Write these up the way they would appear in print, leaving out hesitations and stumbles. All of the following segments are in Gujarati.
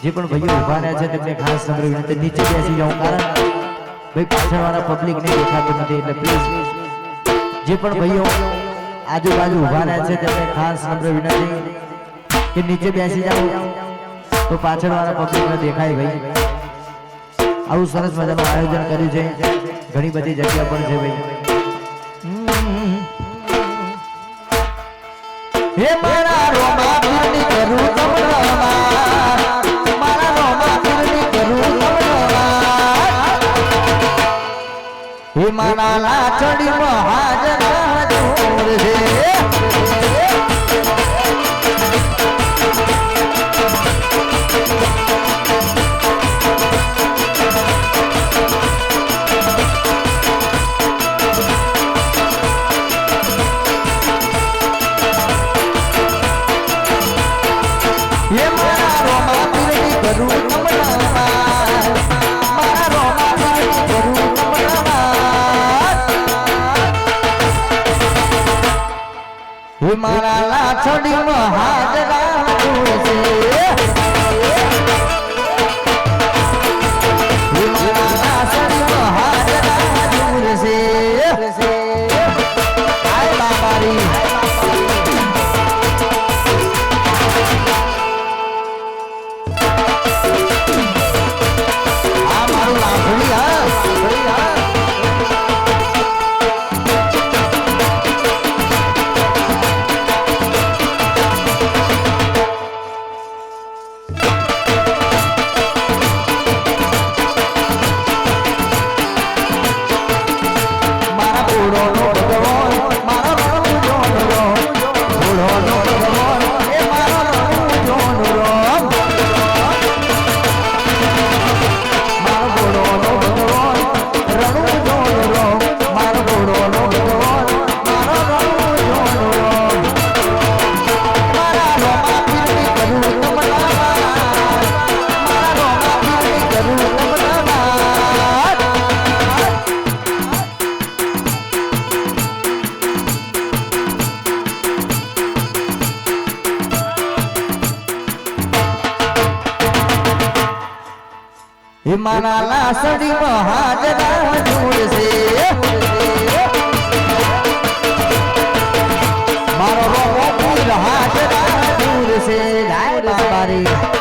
જે પણ ભાઈઓ ઉભા રહ્યા છે તેમને ખાસ નમ્ર વિનંતી નીચે બેસી જાઓ કારણ ભાઈ પાછળવાળા પબ્લિક ને દેખાતું નથી એટલે પ્લીઝ જે પણ ભાઈઓ આજુબાજુ ઉભા રહ્યા છે તેમને ખાસ નમ્ર વિનંતી કે નીચે બેસી જાઓ તો પાછળવાળા પબ્લિક ને દેખાય ભાઈ આવું સરસ મજાનું આયોજન કર્યું છે ઘણી બધી જગ્યા પણ છે ભાઈ હે મારા રોમા પીરની કરું તમને મારા રોમા પીરની કરું તમને હે મારા લાચડીમાં હાજર હાજર છે મારા લાછડીમાં હાજરા છે મારા લાછડીમાં હાજરા છે આય બાબારી આ મારું લાખડી હા મારા લાસડીમાં હાજરા હજુર છે મારો રોમો પીર હાજરા હજુર છે જાય બાબારી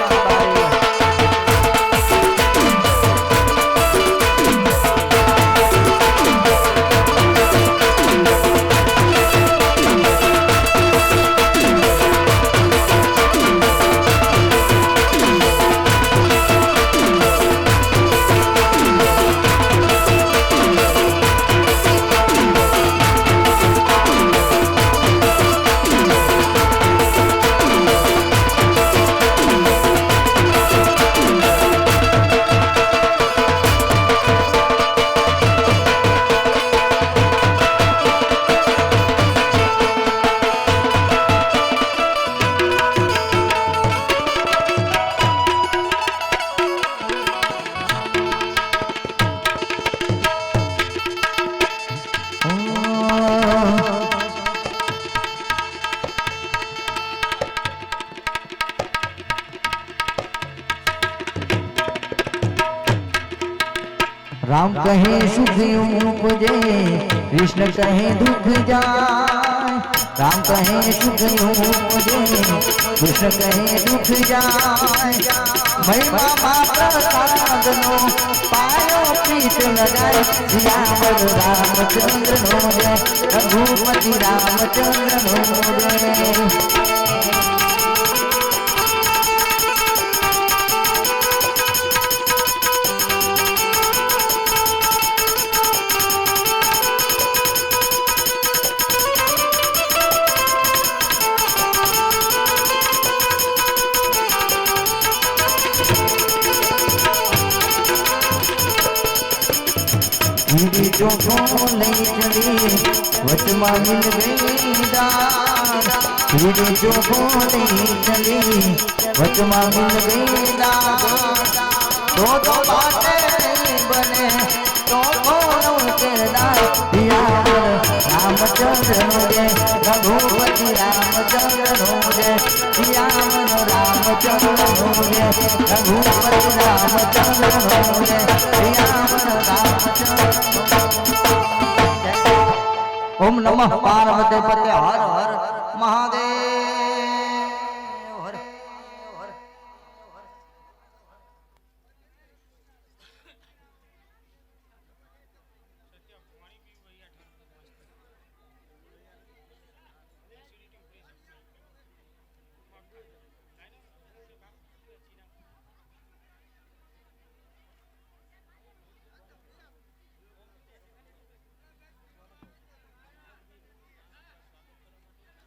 राम कहे सुख उपजे कृष्ण कहे दुख जाए राम कहे सुख उपजे कृष्ण कहे दुख जाए महिमा मात्र साधनो पायो प्रीत लगाए सियावर रामचंद्र नो जय रघुपति रामचंद्र नो जय जो बोले चली वचमा मिल गई दान जो बोले चली वचमा मिल गई दान तो बातें नहीं बने तो बोलो किरदार यार રામચંદ્રનો જય રઘુપતિ રામચંદ્રનો જય શ્રીરામનો રામચંદ્રનો જય રઘુપતિ રામચંદ્રનો જય શ્રીરામનો રામચંદ્રનો ઓમ નમઃ પાર્વતી પતે હર હર મહાદેવ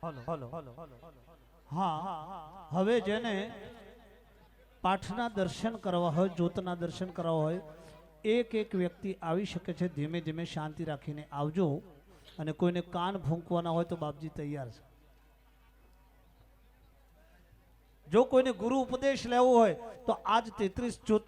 હર હર હા હવે જેને પાઠના દર્શન કરવા હોય જ્યોતના દર્શન કરવા હોય એક એક વ્યક્તિ આવી શકે છે ધીમે ધીમે શાંતિ રાખીને આવજો અને કોઈને કાન ભૂંકવાના હોય તો બાપજી તૈયાર છે જો કોઈને ગુરુ ઉપદેશ લેવો હોય તો આજ 33 જ્યોતિ